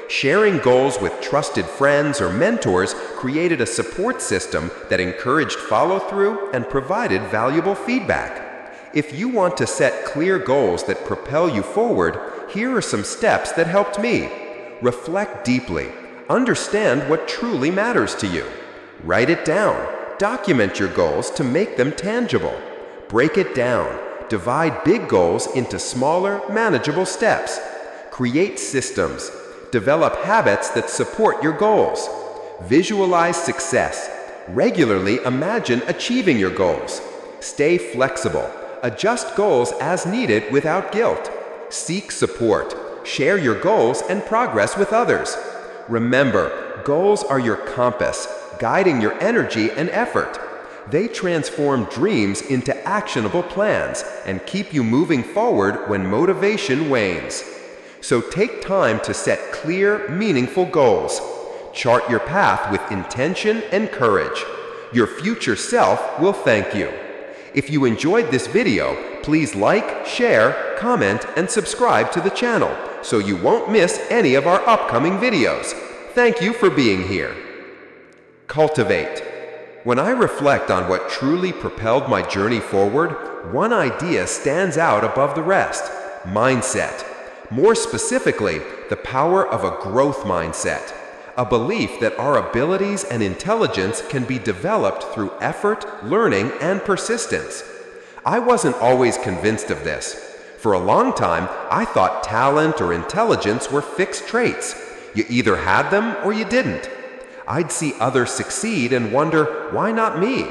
Sharing goals with trusted friends or mentors created a support system that encouraged follow-through and provided valuable feedback. If you want to set clear goals that propel you forward, here are some steps that helped me. Reflect deeply. Understand what truly matters to you. Write it down. Document your goals to make them tangible. Break it down. Divide big goals into smaller, manageable steps. Create systems. Develop habits that support your goals. Visualize success. Regularly imagine achieving your goals. Stay flexible. Adjust goals as needed without guilt. Seek support. Share your goals and progress with others. Remember, goals are your compass, guiding your energy and effort. They transform dreams into actionable plans and keep you moving forward when motivation wanes. So take time to set clear, meaningful goals. Chart your path with intention and courage. Your future self will thank you. If you enjoyed this video, please like, share, comment, and subscribe to the channel so you won't miss any of our upcoming videos. Thank you for being here. Cultivate. When I reflect on what truly propelled my journey forward, one idea stands out above the rest: mindset. More specifically, the power of a growth mindset, a belief that our abilities and intelligence can be developed through effort, learning, and persistence. I wasn't always convinced of this. For a long time, I thought talent or intelligence were fixed traits. You either had them or you didn't. I'd see others succeed and wonder, why not me?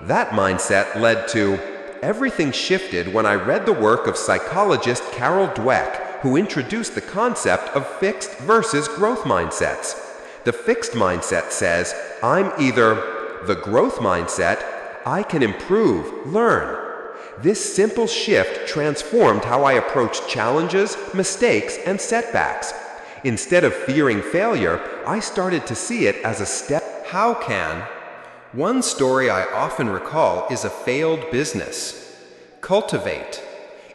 That mindset led to everything shifted when I read the work of psychologist Carol Dweck, who introduced the concept of fixed versus growth mindsets. The fixed mindset says, I'm either the growth mindset, I can improve, learn. This simple shift transformed how I approached challenges, mistakes, and setbacks. Instead of fearing failure, I started to see it as a step. How can? One story I often recall is a failed business. Cultivate.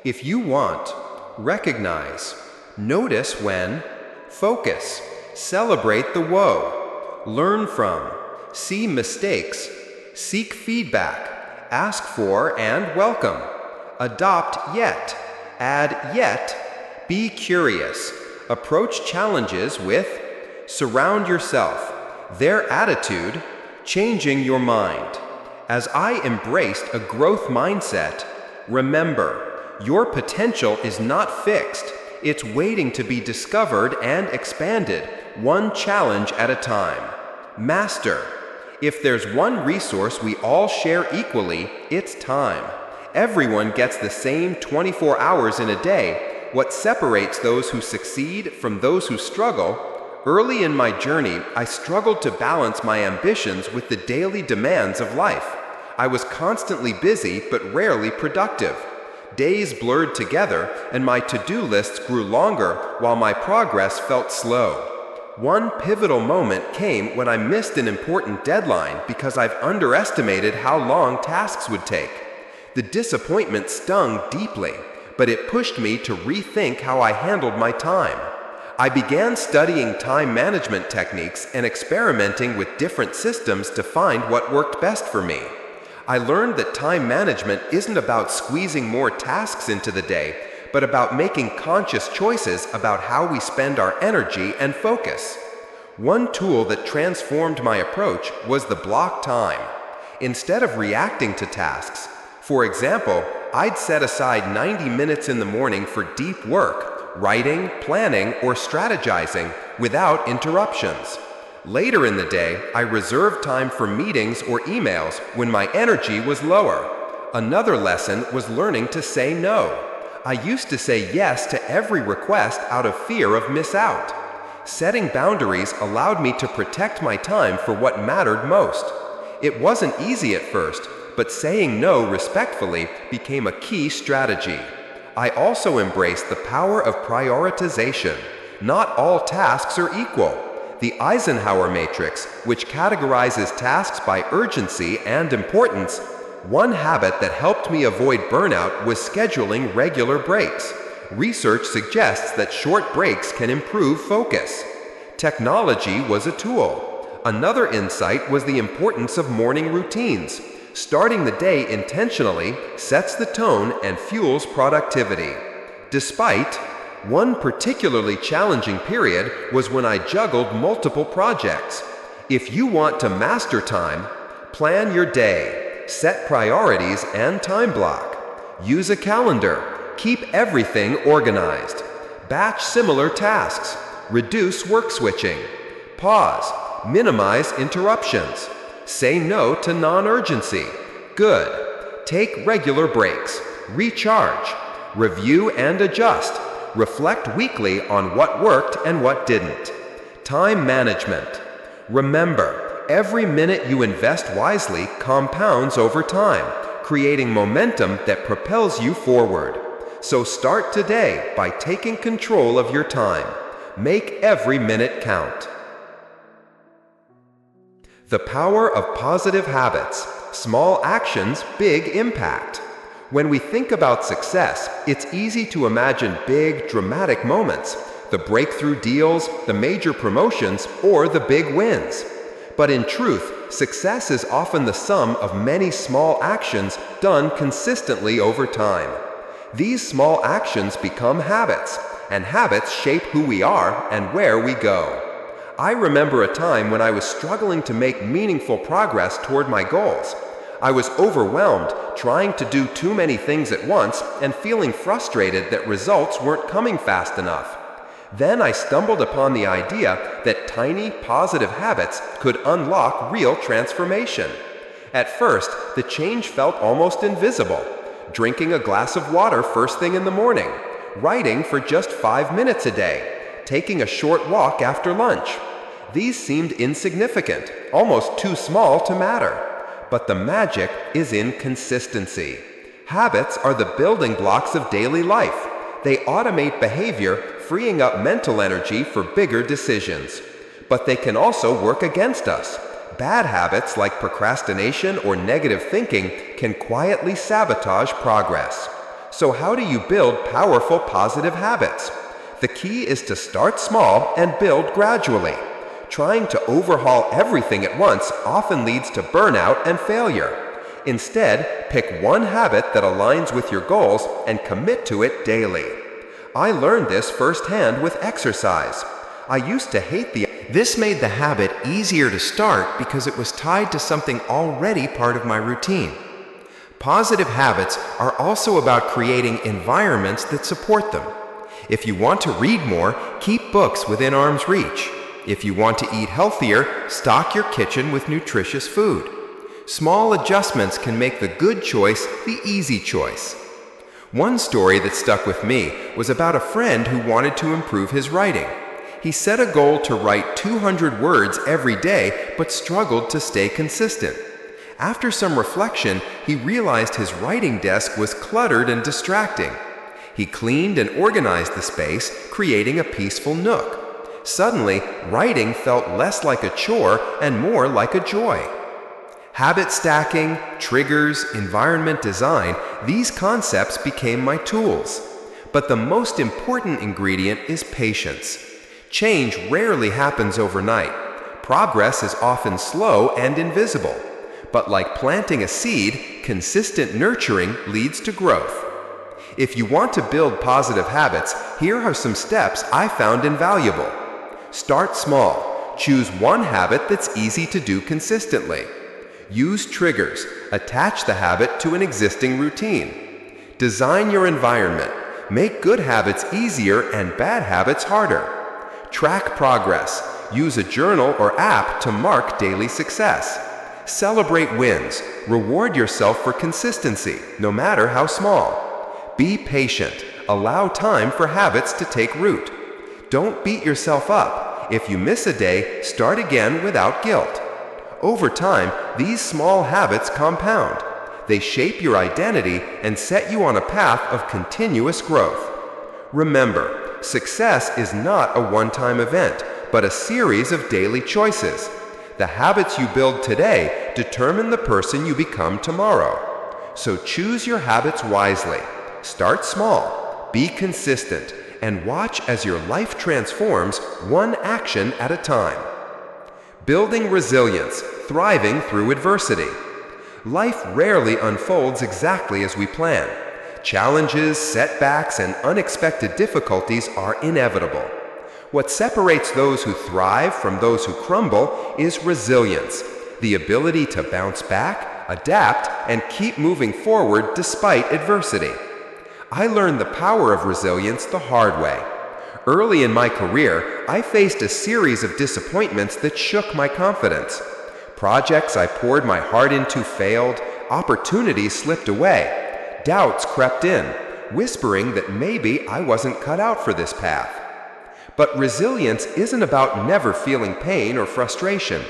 If you want, recognize, notice when, focus, celebrate the woe, learn from, see mistakes, seek feedback, ask for and welcome, adopt yet, add yet, be curious, approach challenges with, surround yourself, their attitude, changing your mind. As I embraced a growth mindset, remember, your potential is not fixed. It's waiting to be discovered and expanded, one challenge at a time. Master. If there's one resource we all share equally, it's time. Everyone gets the same 24 hours in a day. What separates those who succeed from those who struggle? Early in my journey, I struggled to balance my ambitions with the daily demands of life. I was constantly busy but rarely productive. Days blurred together, and my to-do lists grew longer while my progress felt slow. One pivotal moment came when I missed an important deadline because I've underestimated how long tasks would take. The disappointment stung deeply, but it pushed me to rethink how I handled my time. I began studying time management techniques and experimenting with different systems to find what worked best for me. I learned that time management isn't about squeezing more tasks into the day, but about making conscious choices about how we spend our energy and focus. One tool that transformed my approach was the block time. Instead of reacting to tasks, for example, I'd set aside 90 minutes in the morning for deep work, writing, planning, or strategizing without interruptions. Later in the day, I reserved time for meetings or emails when my energy was lower. Another lesson was learning to say no. I used to say yes to every request out of fear of miss out. Setting boundaries allowed me to protect my time for what mattered most. It wasn't easy at first, but saying no respectfully became a key strategy. I also embraced the power of prioritization. Not all tasks are equal. The Eisenhower matrix, which categorizes tasks by urgency and importance. One habit that helped me avoid burnout was scheduling regular breaks. Research suggests that short breaks can improve focus. Technology was a tool. Another insight was the importance of morning routines. Starting the day intentionally sets the tone and fuels productivity. Despite one particularly challenging period was when I juggled multiple projects. If you want to master time, plan your day, set priorities and time block. Use a calendar, keep everything organized. Batch similar tasks, reduce work switching. Pause, minimize interruptions. Say no to non-urgency. Good. Take regular breaks. Recharge. Review and adjust. Reflect weekly on what worked and what didn't. Time management. Remember, every minute you invest wisely compounds over time, creating momentum that propels you forward. So start today by taking control of your time. Make every minute count. The power of positive habits. Small actions, big impact. When we think about success, it's easy to imagine big, dramatic moments, the breakthrough deals, the major promotions, or the big wins. But in truth, success is often the sum of many small actions done consistently over time. These small actions become habits, and habits shape who we are and where we go. I remember a time when I was struggling to make meaningful progress toward my goals. I was overwhelmed, trying to do too many things at once and feeling frustrated that results weren't coming fast enough. Then I stumbled upon the idea that tiny, positive habits could unlock real transformation. At first, the change felt almost invisible. Drinking a glass of water first thing in the morning, writing for just 5 minutes a day, taking a short walk after lunch. These seemed insignificant, almost too small to matter. But the magic is in consistency. Habits are the building blocks of daily life. They automate behavior, freeing up mental energy for bigger decisions. But they can also work against us. Bad habits like procrastination or negative thinking can quietly sabotage progress. So how do you build powerful positive habits? The key is to start small and build gradually. Trying to overhaul everything at once often leads to burnout and failure. Instead, pick one habit that aligns with your goals and commit to it daily. I learned this firsthand with exercise. I used to hate This made the habit easier to start because it was tied to something already part of my routine. Positive habits are also about creating environments that support them. If you want to read more, keep books within arm's reach. If you want to eat healthier, stock your kitchen with nutritious food. Small adjustments can make the good choice the easy choice. One story that stuck with me was about a friend who wanted to improve his writing. He set a goal to write 200 words every day, but struggled to stay consistent. After some reflection, he realized his writing desk was cluttered and distracting. He cleaned and organized the space, creating a peaceful nook. Suddenly, writing felt less like a chore and more like a joy. Habit stacking, triggers, environment design, these concepts became my tools. But the most important ingredient is patience. Change rarely happens overnight. Progress is often slow and invisible. But like planting a seed, consistent nurturing leads to growth. If you want to build positive habits, here are some steps I found invaluable. Start small. Choose one habit that's easy to do consistently. Use triggers. Attach the habit to an existing routine. Design your environment. Make good habits easier and bad habits harder. Track progress. Use a journal or app to mark daily success. Celebrate wins. Reward yourself for consistency, no matter how small. Be patient. Allow time for habits to take root. Don't beat yourself up. If you miss a day, start again without guilt. Over time, these small habits compound. They shape your identity and set you on a path of continuous growth. Remember, success is not a one-time event, but a series of daily choices. The habits you build today determine the person you become tomorrow. So choose your habits wisely. Start small, be consistent, and watch as your life transforms one action at a time. Building resilience, thriving through adversity. Life rarely unfolds exactly as we plan. Challenges, setbacks, and unexpected difficulties are inevitable. What separates those who thrive from those who crumble is resilience, the ability to bounce back, adapt, and keep moving forward despite adversity. I learned the power of resilience the hard way. Early in my career, I faced a series of disappointments that shook my confidence. Projects I poured my heart into failed, opportunities slipped away, doubts crept in, whispering that maybe I wasn't cut out for this path. But resilience isn't about never feeling pain or frustration.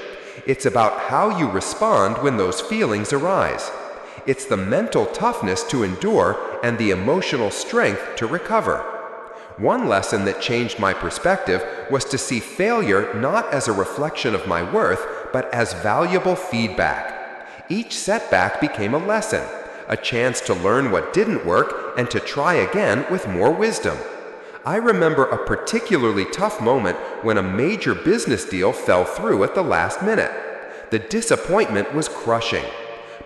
It's about how you respond when those feelings arise. It's the mental toughness to endure and the emotional strength to recover. One lesson that changed my perspective was to see failure not as a reflection of my worth, but as valuable feedback. Each setback became a lesson, a chance to learn what didn't work and to try again with more wisdom. I remember a particularly tough moment when a major business deal fell through at the last minute. The disappointment was crushing.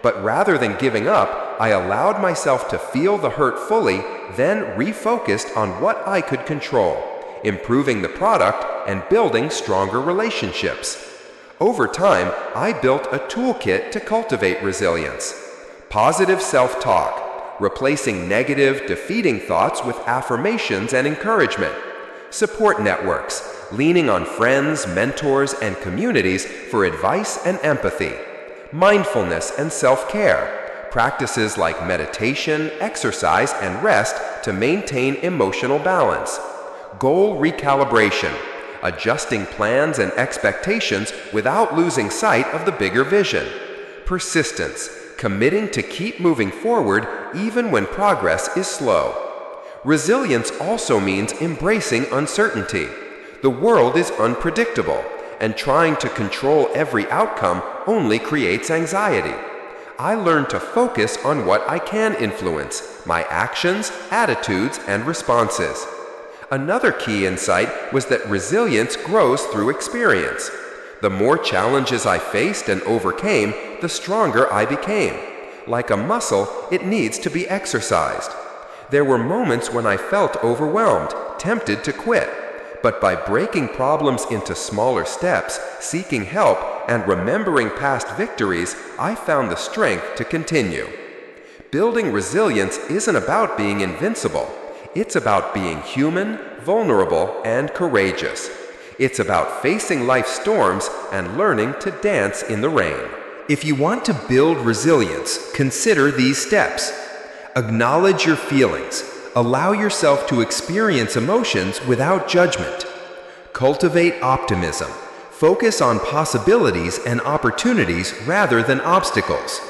But rather than giving up, I allowed myself to feel the hurt fully, then refocused on what I could control, improving the product and building stronger relationships. Over time, I built a toolkit to cultivate resilience. Positive self-talk, replacing negative, defeating thoughts with affirmations and encouragement. Support networks, leaning on friends, mentors, and communities for advice and empathy. Mindfulness and self-care, practices like meditation, exercise, and rest to maintain emotional balance. Goal recalibration, adjusting plans and expectations without losing sight of the bigger vision. Persistence, committing to keep moving forward even when progress is slow. Resilience also means embracing uncertainty. The world is unpredictable, and trying to control every outcome only creates anxiety. I learned to focus on what I can influence, my actions, attitudes, and responses. Another key insight was that resilience grows through experience. The more challenges I faced and overcame, the stronger I became. Like a muscle, it needs to be exercised. There were moments when I felt overwhelmed, tempted to quit. But by breaking problems into smaller steps, seeking help, and remembering past victories, I found the strength to continue. Building resilience isn't about being invincible. It's about being human, vulnerable, and courageous. It's about facing life's storms and learning to dance in the rain. If you want to build resilience, consider these steps. Acknowledge your feelings. Allow yourself to experience emotions without judgment. Cultivate optimism. Focus on possibilities and opportunities rather than obstacles.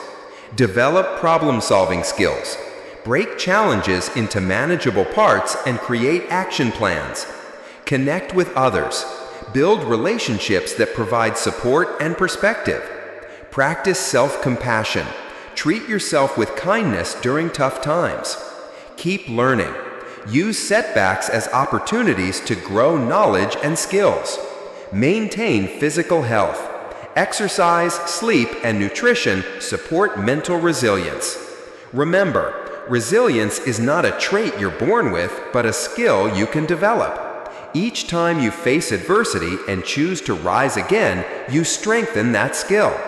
Develop problem-solving skills. Break challenges into manageable parts and create action plans. Connect with others. Build relationships that provide support and perspective. Practice self-compassion. Treat yourself with kindness during tough times. Keep learning. Use setbacks as opportunities to grow knowledge and skills. Maintain physical health. Exercise, sleep, and nutrition support mental resilience. Remember, resilience is not a trait you're born with, but a skill you can develop. Each time you face adversity and choose to rise again, you strengthen that skill.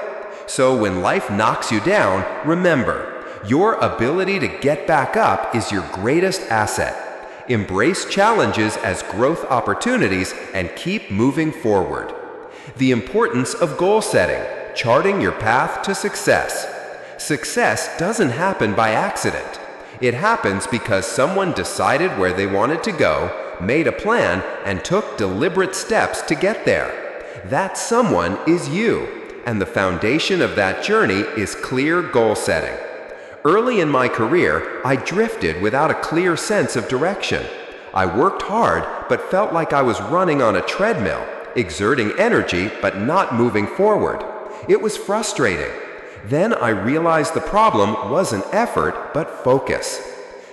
So when life knocks you down, remember, your ability to get back up is your greatest asset. Embrace challenges as growth opportunities and keep moving forward. The importance of goal setting, charting your path to success. Success doesn't happen by accident. It happens because someone decided where they wanted to go, made a plan, and took deliberate steps to get there. That someone is you, and the foundation of that journey is clear goal setting. Early in my career, I drifted without a clear sense of direction. I worked hard, but felt like I was running on a treadmill, exerting energy but not moving forward. It was frustrating. Then I realized the problem wasn't effort, but focus.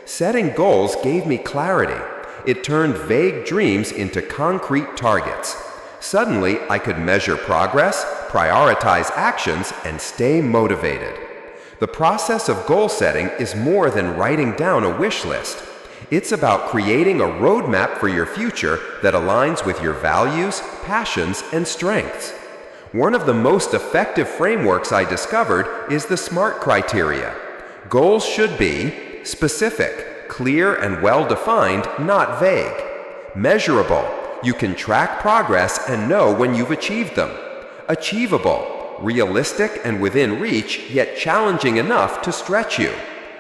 Setting goals gave me clarity. It turned vague dreams into concrete targets. Suddenly, I could measure progress, prioritize actions, and stay motivated. The process of goal setting is more than writing down a wish list. It's about creating a roadmap for your future that aligns with your values, passions, and strengths. One of the most effective frameworks I discovered is the SMART criteria. Goals should be specific, clear, and well-defined, not vague. Measurable. You can track progress and know when you've achieved them. Achievable. Realistic and within reach, yet challenging enough to stretch you.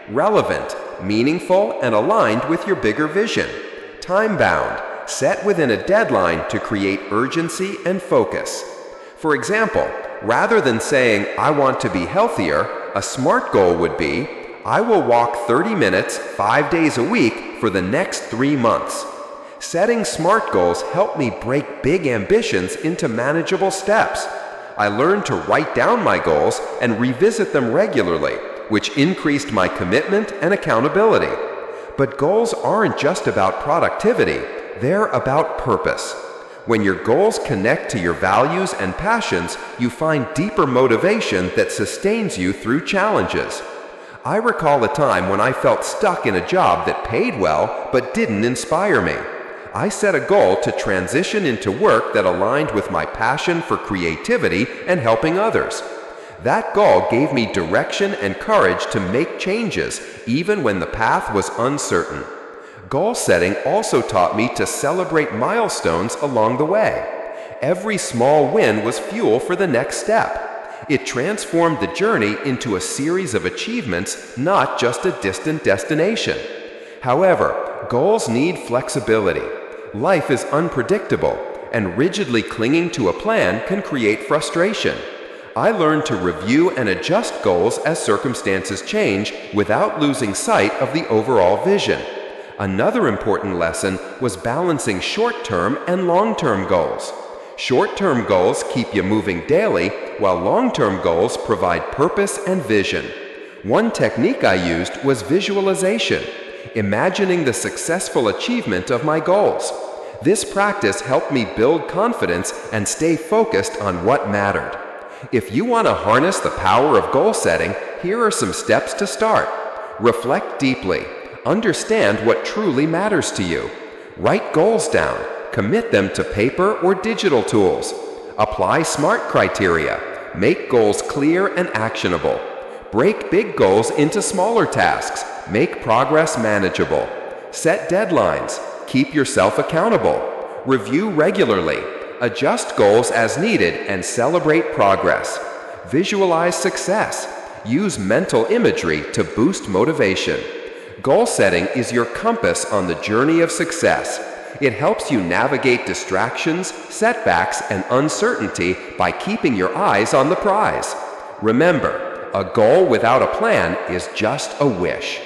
Relevant. Meaningful and aligned with your bigger vision. Time-bound. Set within a deadline to create urgency and focus. For example, rather than saying, "I want to be healthier," a SMART goal would be, "I will walk 30 minutes 5 days a week for the next 3 months." Setting SMART goals helped me break big ambitions into manageable steps. I learned to write down my goals and revisit them regularly, which increased my commitment and accountability. But goals aren't just about productivity, they're about purpose. When your goals connect to your values and passions, you find deeper motivation that sustains you through challenges. I recall a time when I felt stuck in a job that paid well but didn't inspire me. I set a goal to transition into work that aligned with my passion for creativity and helping others. That goal gave me direction and courage to make changes, even when the path was uncertain. Goal setting also taught me to celebrate milestones along the way. Every small win was fuel for the next step. It transformed the journey into a series of achievements, not just a distant destination. However, goals need flexibility. Life is unpredictable, and rigidly clinging to a plan can create frustration. I learned to review and adjust goals as circumstances change without losing sight of the overall vision. Another important lesson was balancing short-term and long-term goals. Short-term goals keep you moving daily, while long-term goals provide purpose and vision. One technique I used was visualization, imagining the successful achievement of my goals. This practice helped me build confidence and stay focused on what mattered. If you want to harness the power of goal setting, here are some steps to start. Reflect deeply. Understand what truly matters to you. Write goals down. Commit them to paper or digital tools. Apply SMART criteria. Make goals clear and actionable. Break big goals into smaller tasks. Make progress manageable. Set deadlines. Keep yourself accountable. Review regularly. Adjust goals as needed and celebrate progress. Visualize success. Use mental imagery to boost motivation. Goal setting is your compass on the journey of success. It helps you navigate distractions, setbacks, and uncertainty by keeping your eyes on the prize. Remember, a goal without a plan is just a wish.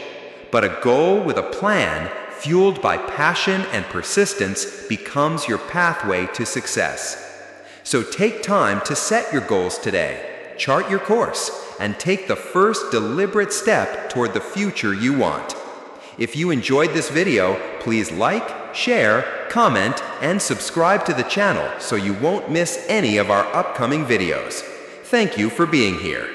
But a goal with a plan, fueled by passion and persistence, becomes your pathway to success. So take time to set your goals today, chart your course, and take the first deliberate step toward the future you want. If you enjoyed this video, please like, share, comment, and subscribe to the channel so you won't miss any of our upcoming videos. Thank you for being here.